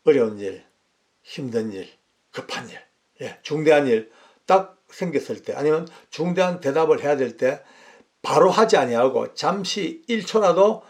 어려운 일, 힘든 일, 급한 일, 중대한 일 딱 생겼을 때, 아니면 중대한 대답을 해야 될 때 바로 하지 아니하고 잠시 1초라도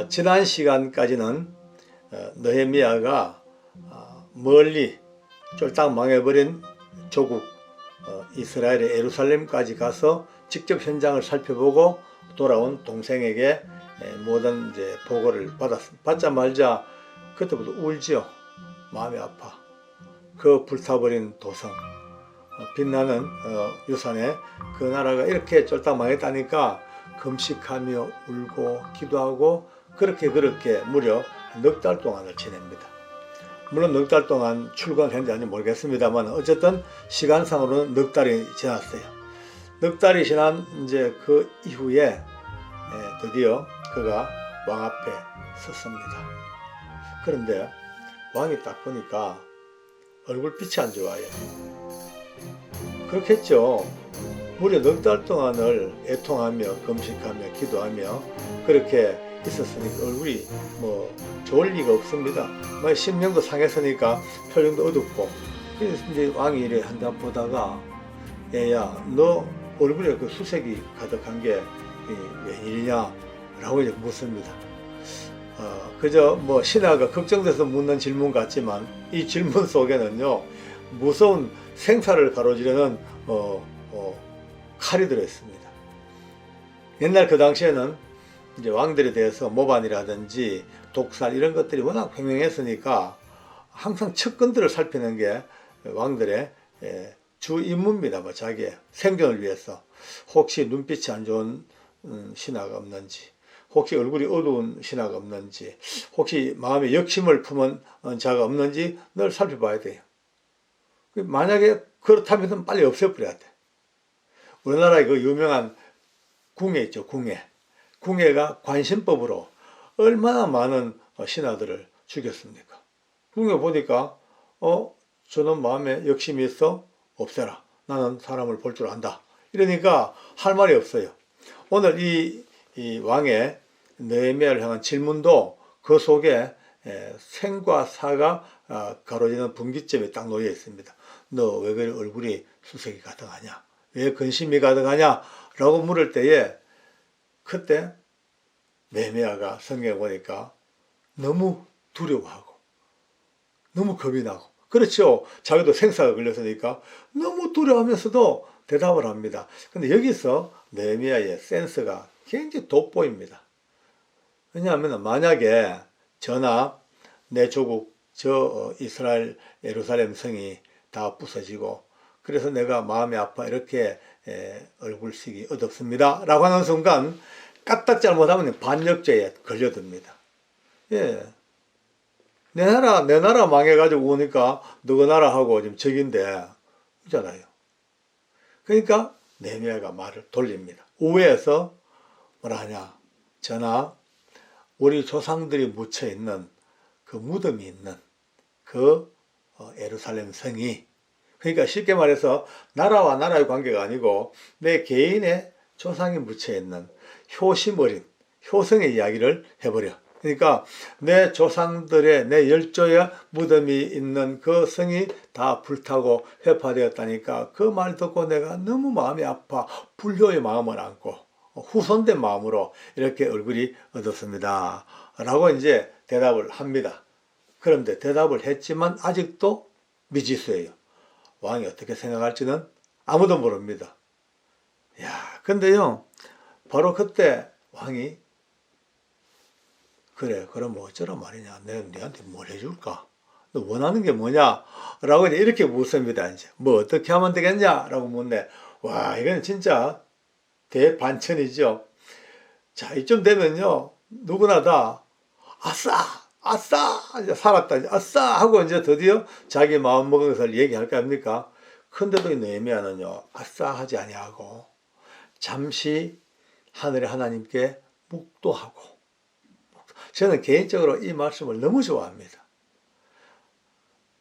지난 시간까지는 느헤미야가 멀리 쫄딱 망해버린 조국 이스라엘의 예루살렘까지 가서 직접 현장을 살펴보고 돌아온 동생에게 모든 이제 보고를 받자마자 그때부터 울지요. 마음이 아파. 그 불타버린 도성, 빛나는 유산에 그 나라가 이렇게 쫄딱 망했다니까 금식하며 울고 기도하고 그렇게 무려 넉 달 동안을 지냅니다. 물론 넉 달 동안 출근했는지 아닌지 모르겠습니다만 어쨌든 시간상으로는 넉 달이 지났어요. 넉 달이 지난 이제 그 이후에 드디어 그가 왕 앞에 섰습니다. 그런데 왕이 딱 보니까 얼굴빛이 안 좋아요. 그렇겠죠. 무려 넉 달 동안을 애통하며 금식하며 기도하며 그렇게 있었으니까 얼굴이 뭐 좋을 리가 없습니다. 심령도 상했으니까 표정도 어둡고. 그래서 이제 왕이 이래 한잔 보다가 얘야 너 얼굴에 그 수색이 가득한 게 웬일이냐 라고 이제 묻습니다. 그저 뭐 신하가 걱정돼서 묻는 질문 같지만 이 질문 속에는요 무서운 생사를 가로지르는 칼이 들어있습니다. 옛날 그 당시에는 이제 왕들에 대해서 모반이라든지 독살 이런 것들이 워낙 횡행했으니까 항상 측근들을 살피는 게 왕들의 주 임무입니다. 뭐 자기의 생존을 위해서 혹시 눈빛이 안 좋은 신하가 없는지, 혹시 얼굴이 어두운 신하가 없는지, 혹시 마음에 역심을 품은 자가 없는지 늘 살펴봐야 돼요. 만약에 그렇다면 빨리 없애버려야 돼. 우리나라의 그 유명한 궁예 있죠, 궁예. 궁예가 관신법으로 얼마나 많은 신하들을 죽였습니까? 궁예 보니까 저는 마음에 역심이 있어 없애라. 나는 사람을 볼 줄 안다. 이러니까 할 말이 없어요. 오늘 이 왕의 느헤미야를 향한 질문도 그 속에 생과 사가 가로지는 분기점이 딱 놓여 있습니다. 너 왜 그래 얼굴이 수색이 가득하냐? 왜 근심이 가득하냐? 라고 물을 때에 그때 느헤미야가 성경에 보니까 너무 두려워하고 너무 겁이 나고 그렇죠. 자기도 생사가 걸렸으니까 너무 두려워하면서도 대답을 합니다. 근데 여기서 느헤미야의 센스가 굉장히 돋보입니다. 왜냐하면 만약에 저나 내 조국 저 이스라엘 예루살렘 성이 다 부서지고 그래서 내가 마음이 아파 이렇게 얼굴색이 어둡습니다 라고 하는 순간 까딱 잘못하면 반역죄에 걸려듭니다. 내 나라 망해가지고 오니까 너그 나라하고 지금 적인데 있잖아요. 그러니까 느헤미야가 말을 돌립니다. 우회해서 뭐라 하냐? 전하, 우리 조상들이 묻혀 있는 그 무덤이 있는 그 예루살렘 성이, 그러니까 쉽게 말해서 나라와 나라의 관계가 아니고 내 개인의 조상이 묻혀 있는 효심 어린 효성의 이야기를 해버려. 그러니까 내 조상들의 내 열조의 무덤이 있는 그 성이 다 불타고 회파되었다니까 그 말 듣고 내가 너무 마음이 아파 불효의 마음을 안고 후손된 마음으로 이렇게 얼굴이 어둡습니다 라고 이제 대답을 합니다. 그런데 대답을 했지만 아직도 미지수예요. 왕이 어떻게 생각할지는 아무도 모릅니다. 근데요 바로 그때 왕이 그래 그럼 뭐 어쩌라 말이냐, 내가 너한테 뭘 해줄까, 너 원하는 게 뭐냐 라고 이렇게 묻습니다. 이제 뭐 어떻게 하면 되겠냐 라고 묻네. 와, 이건 진짜 대반전이죠. 자, 이쯤 되면요 누구나 다 아싸 이제 살았다 이제 아싸 하고 이제 드디어 자기 마음먹은 것을 얘기할 거 아닙니까? 근데도 이 느헤미야는요 아싸 하지 아니하고 잠시 하늘의 하나님께 묵도하고. 저는 개인적으로 이 말씀을 너무 좋아합니다.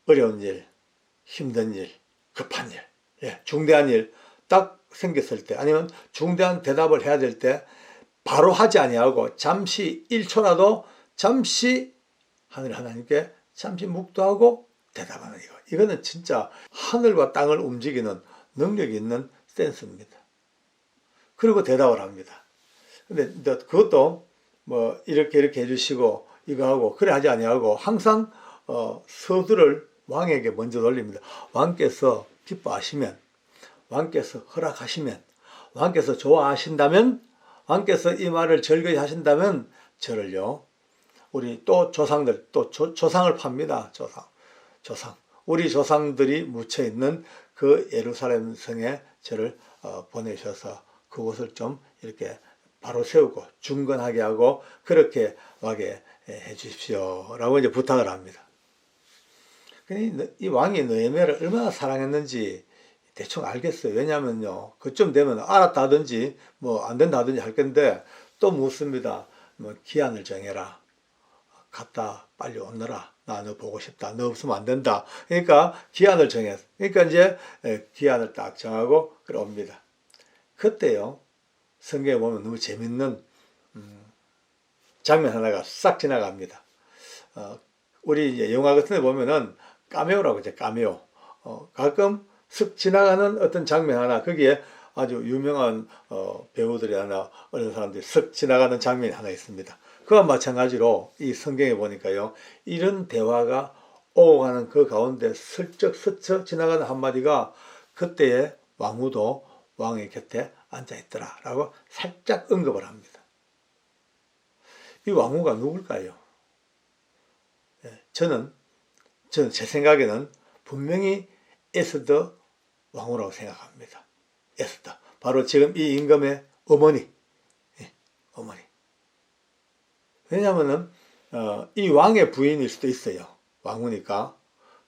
어려운 일, 힘든 일, 급한 일, 중대한 일 딱 생겼을 때, 아니면 중대한 대답을 해야 될 때 바로 하지 아니하고 잠시 1초라도 잠시 하늘 하나님께 잠시 묵도하고 대답하는 이거. 이거는 진짜 하늘과 땅을 움직이는 능력이 있는 센스입니다. 그리고 대답을 합니다. 근데 그것도 뭐 이렇게 해주시고 이거 하고 그래 하지 아니하고 항상 서두를 왕에게 먼저 돌립니다. 왕께서 기뻐하시면, 왕께서 허락하시면, 왕께서 좋아하신다면, 왕께서 이 말을 즐거이 하신다면 저를요, 우리 또 조상들, 또 조상을 팝니다. 조상. 우리 조상들이 묻혀있는 그 예루살렘 성에 저를 보내셔서 그곳을 좀 이렇게 바로 세우고 중건하게 하고 그렇게 하게 해 주십시오. 라고 이제 부탁을 합니다. 이 왕이 느헤미야를 얼마나 사랑했는지 대충 알겠어요. 왜냐면요, 그쯤 되면 알았다 하든지 뭐 안 된다 하든지 할 건데 또 묻습니다. 뭐 기한을 정해라. 갔다 빨리 오너라. 나 너 보고 싶다. 너 없으면 안 된다. 그러니까 기한을 정해서. 그러니까 이제 기한을 딱 정하고 그래 옵니다. 그때요, 성경에 보면 너무 재밌는 장면 하나가 싹 지나갑니다. 우리 이제 영화 같은 데 보면은 카메오라고 하죠. 카메오. 가끔 슥 지나가는 어떤 장면 하나, 거기에 아주 유명한 배우들이 하나, 어느 사람들이 슥 지나가는 장면이 하나 있습니다. 그와 마찬가지로 이 성경에 보니까요, 이런 대화가 오고 가는 그 가운데 슬쩍 스쳐 지나가는 한마디가 그때의 왕후도 왕의 곁에 앉아있더라 라고 살짝 언급을 합니다. 이 왕후가 누굴까요? 저는 제 생각에는 분명히 에스더 왕후라고 생각합니다. 에스더. 바로 지금 이 임금의 어머니. 어머니. 왜냐하면은, 이 왕의 부인일 수도 있어요. 왕후니까.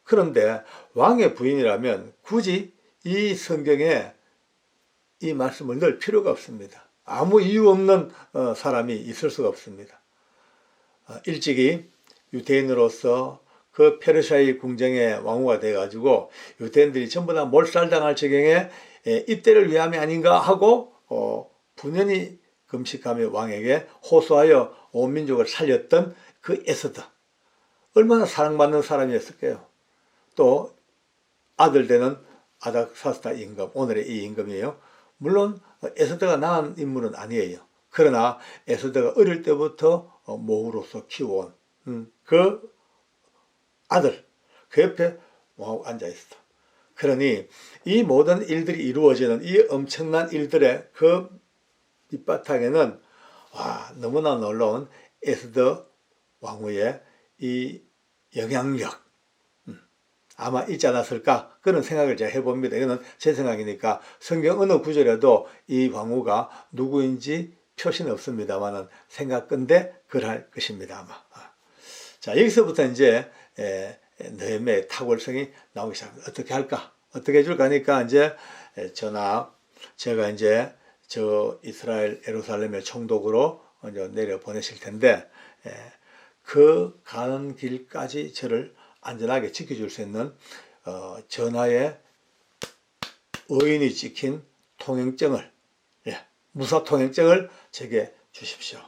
그런데 왕의 부인이라면 굳이 이 성경에 이 말씀을 넣을 필요가 없습니다. 아무 이유 없는 사람이 있을 수가 없습니다. 일찍이 유대인으로서 그 페르시아의 궁정의 왕후가 돼가지고 유대인들이 전부 다 몰살당할 지경에 이때를 위함이 아닌가 하고 분연히 금식하며 왕에게 호소하여 온 민족을 살렸던 그 에스더. 얼마나 사랑받는 사람이었을까요? 또 아들 되는 아닥사스다 임금, 오늘의 이 임금이에요. 물론 에스더가 낳은 인물은 아니에요. 그러나 에스더가 어릴 때부터 모후로서 키워온 그 아들, 그 옆에 앉아있어. 그러니 이 모든 일들이 이루어지는 이 엄청난 일들의 그 밑바탕에는 너무나 놀라운 에스더 왕후의 이 영향력 아마 있지 않았을까 그런 생각을 제가 해봅니다. 이거는 제 생각이니까 성경 어느 구절에도 이 왕후가 누구인지 표시는 없습니다만은 생각건대 그럴 것입니다 아마. 자, 여기서부터 이제 느헤미야의 탁월성이 나오기 시작합니다. 어떻게 할까? 어떻게 해줄까 하니까 이제 제가 이제 저 이스라엘 예루살렘의 총독으로 이제 내려 보내실 텐데 그 가는 길까지 저를 안전하게 지켜줄 수 있는 전하에 의인이 찍힌 통행증을 무사 통행증을 제게 주십시오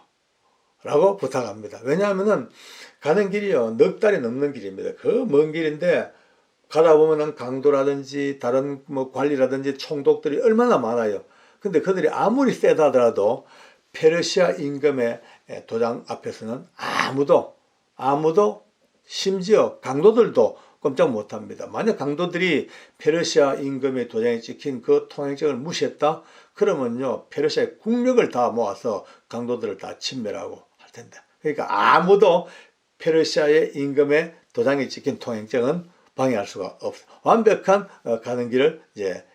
라고 부탁합니다. 왜냐하면은 가는 길이요 넉 달이 넘는 길입니다. 그 먼 길인데 가다 보면은 강도라든지 다른 뭐 관리라든지 총독들이 얼마나 많아요. 근데 그들이 아무리 세다 하더라도 페르시아 임금의 도장 앞에서는 아무도 심지어 강도들도 꼼짝 못합니다. 만약 강도들이 페르시아 임금의 도장에 찍힌 그 통행증을 무시했다? 그러면요 페르시아의 국력을 다 모아서 강도들을 다 침멸하고 할 텐데. 그러니까 아무도 페르시아의 임금의 도장에 찍힌 통행증은 방해할 수가 없어. 완벽한 가는 길을 이제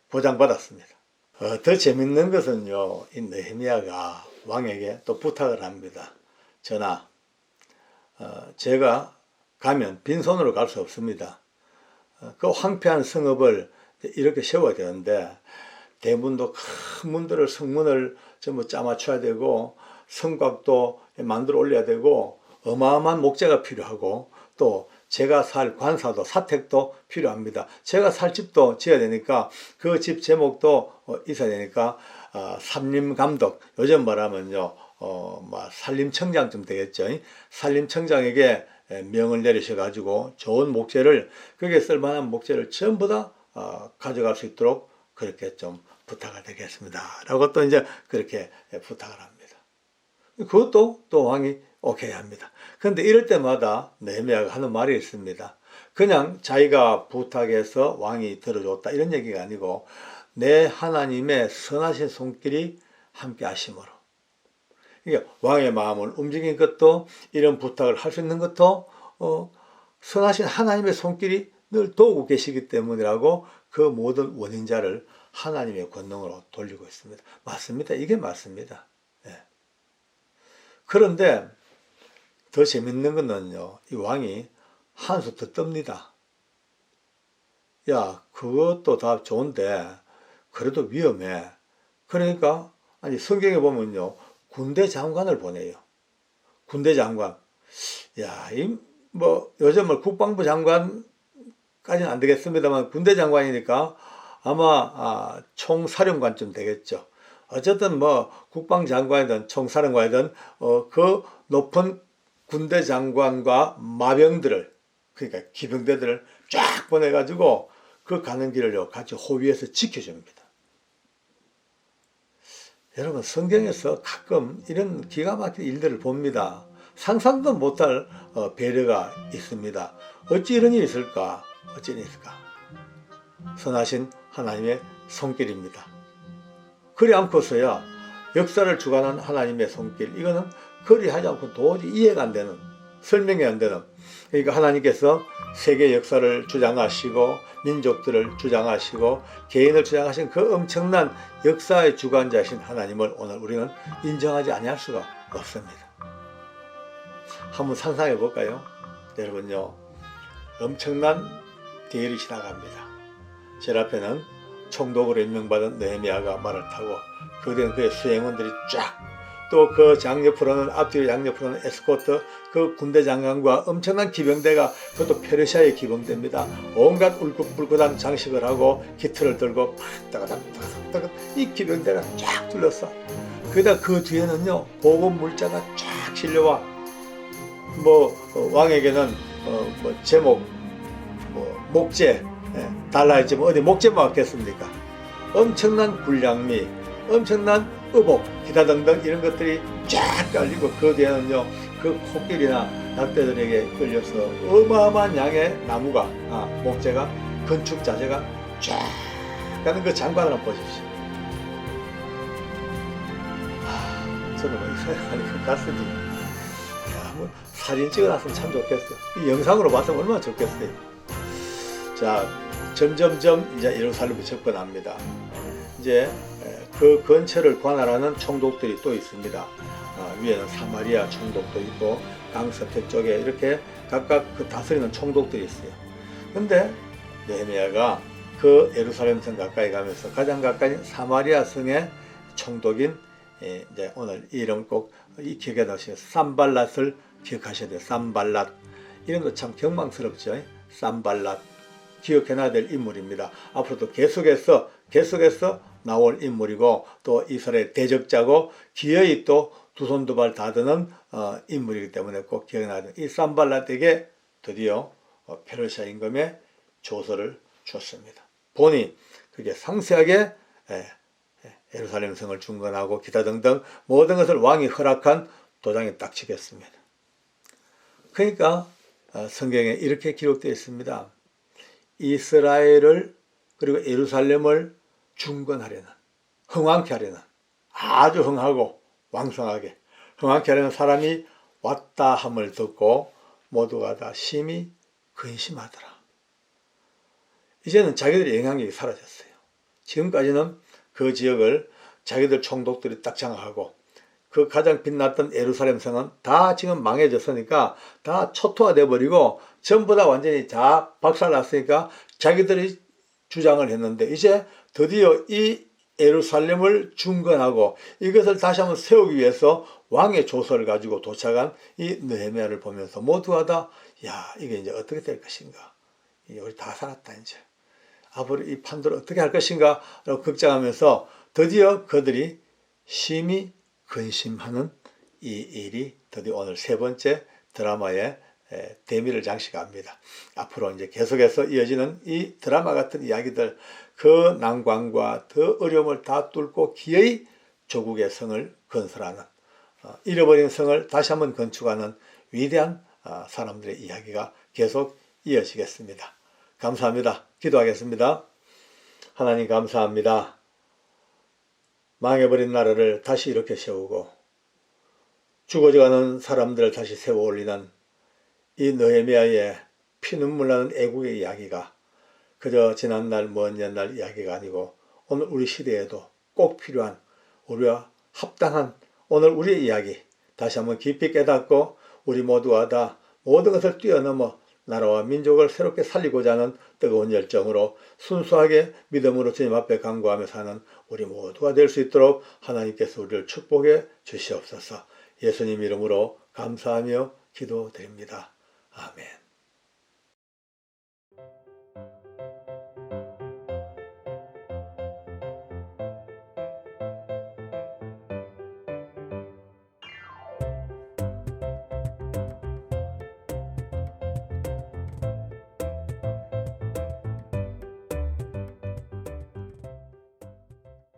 보장받았습니다. 더 재밌는 것은요, 이 느헤미야가 왕에게 또 부탁을 합니다. 전하, 제가 가면 빈손으로 갈 수 없습니다. 그 황폐한 성읍을 이렇게 세워야 되는데 대문도 큰 문들을 성문을 전부 짜맞춰야 되고 성곽도 만들어 올려야 되고 어마어마한 목재가 필요하고 또 제가 살 관사도 사택도 필요합니다. 제가 살 집도 지어야 되니까 그 집 제목도 있어야 되니까 산림감독, 요즘 말하면요, 산림청장쯤 되겠죠. 산림청장에게 명을 내리셔가지고 좋은 목재를, 거기에 쓸만한 목재를 전부 다 가져갈 수 있도록 그렇게 좀 부탁을 드리겠습니다. 라고 또 이제 그렇게 부탁을 합니다. 그것도 또 왕이 오케이 합니다. 그런데 이럴 때마다 느헤미야가 하는 말이 있습니다. 그냥 자기가 부탁해서 왕이 들어줬다 이런 얘기가 아니고 내 하나님의 선하신 손길이 함께 하심으로, 이게 왕의 마음을 움직인 것도, 이런 부탁을 할 수 있는 것도 선하신 하나님의 손길이 늘 도우고 계시기 때문이라고 그 모든 원인자를 하나님의 권능으로 돌리고 있습니다. 맞습니다. 이게 맞습니다. 예. 그런데 더 재밌는 거는요, 이 왕이 한수 더 뜹니다. 야, 그것도 다 좋은데 그래도 위험해. 그러니까 아니 성경에 보면요, 군대 장관을 보내요. 군대 장관. 야, 요즘 국방부 장관까지는 안 되겠습니다만 군대 장관이니까 아마 총사령관쯤 되겠죠. 어쨌든 국방장관이든 총사령관이든 그 높은 군대 장관과 마병들을, 그러니까 기병대들을 쫙 보내가지고 그 가는 길을요 같이 호위해서 지켜줍니다. 여러분, 성경에서 가끔 이런 기가 막힌 일들을 봅니다. 상상도 못할 배려가 있습니다. 어찌 이런 일이 있을까? 어찌 이런 일이 있을까? 선하신 하나님의 손길입니다. 그리 않고서야 역사를 주관한 하나님의 손길, 이거는 그리하지 않고 도저히 이해가 안 되는, 설명이 안 되는, 그러니까 하나님께서 세계 역사를 주장하시고 민족들을 주장하시고 개인을 주장하신 그 엄청난 역사의 주관자이신 하나님을 오늘 우리는 인정하지 아니할 수가 없습니다. 한번 상상해 볼까요? 여러분요, 엄청난 대열이 지나갑니다. 제 앞에는 총독으로 임명받은 느헤미야가 말을 타고 그대는 그의 수행원들이 쫙, 또 그 장옆으로는, 앞뒤로 양옆으로는 에스코트, 그 군대 장관과 엄청난 기병대가, 그것도 페르시아의 기병대입니다. 온갖 울긋불긋한 장식을 하고 기틀을 들고 따가닥따가닥 이 기병대가 쫙 둘러싸. 그러다 그 뒤에는요 보급 물자가 쫙 실려와. 왕에게는 제목 목재 달라 했지 어디 목재만 왔겠습니까? 엄청난 군량미, 엄청난 의복, 기타 등등 이런 것들이 쫙 깔리고, 그 뒤에는요 그 코끼리나 낙대들에게 끌려서 어마어마한 양의 나무가, 목재가, 건축 자재가 쫙 가는 그 장관을 한번 보십시오. 저는 이 생각하니까 그 가슴이, 사진 찍어놨으면 참 좋겠어요. 이 영상으로 봤으면 얼마나 좋겠어요. 자, 점점점 이제 예루살렘에 접근합니다. 이제 그 근처를 관할하는 총독들이 또 있습니다. 위에는 사마리아 총독도 있고 강서태 쪽에 이렇게 각각 그 다스리는 총독들이 있어요. 근데 느헤미야가 그 예루살렘 성 가까이 가면서 가장 가까이 사마리아 성의 총독인, 이제 오늘 이름 꼭 기억해 두시고 산발랏을 기억하셔야 돼요. 산발랏. 이름도 참 경망스럽죠. 산발랏. 기억해놔야 될 인물입니다. 앞으로도 계속해서 나올 인물이고, 또 이스라엘 대적자고 기어이 또 두 손 두 발 다 드는 인물이기 때문에 꼭 기억해놔야 돼요. 이 산발랏에게 드디어 페르시아 임금의 조서를 줬습니다. 보니 그게 상세하게 예루살렘 성을 중건하고 기타 등등 모든 것을 왕이 허락한 도장에 딱 찍혔습니다. 그러니까 성경에 이렇게 기록되어 있습니다. 이스라엘을, 그리고 예루살렘을 중건하려는, 흥왕케 하려는, 아주 흥하고 왕성하게 흥왕케 하려는 사람이 왔다 함을 듣고 모두가 다 심히 근심하더라. 이제는 자기들의 영향력이 사라졌어요. 지금까지는 그 지역을 자기들 총독들이 딱 장악하고, 그 가장 빛났던 예루살렘 성은 다 지금 망해졌으니까 다 초토화돼 버리고 전부 다 완전히 다 박살났으니까 자기들이 주장을 했는데, 이제 드디어 이 예루살렘을 중건하고 이것을 다시 한번 세우기 위해서 왕의 조서를 가지고 도착한 이 느헤미야를 보면서 모두가 다, 야, 이게 이제 어떻게 될 것인가, 우리 다 살았다 이제, 앞으로 이 판도를 어떻게 할 것인가 라고 걱정하면서 드디어 그들이 심히 근심하는 이 일이 드디어 오늘 세 번째 드라마의 대미를 장식합니다. 앞으로 이제 계속해서 이어지는 이 드라마 같은 이야기들, 그 난관과 더 어려움을 다 뚫고 기어이 조국의 성을 건설하는, 잃어버린 성을 다시 한번 건축하는 위대한 사람들의 이야기가 계속 이어지겠습니다. 감사합니다. 기도하겠습니다. 하나님 감사합니다. 망해버린 나라를 다시 이렇게 세우고 죽어져가는 사람들을 다시 세워 올리는 이 느헤미야의 피눈물 나는 애국의 이야기가 그저 지난날 먼 옛날 이야기가 아니고 오늘 우리 시대에도 꼭 필요한 우리와 합당한 오늘 우리의 이야기 다시 한번 깊이 깨닫고 우리 모두가 다 모든 것을 뛰어넘어 나라와 민족을 새롭게 살리고자 하는 뜨거운 열정으로 순수하게 믿음으로 주님 앞에 간구하며 사는 우리 모두가 될 수 있도록 하나님께서 우리를 축복해 주시옵소서. 예수님 이름으로 감사하며 기도드립니다. 아멘.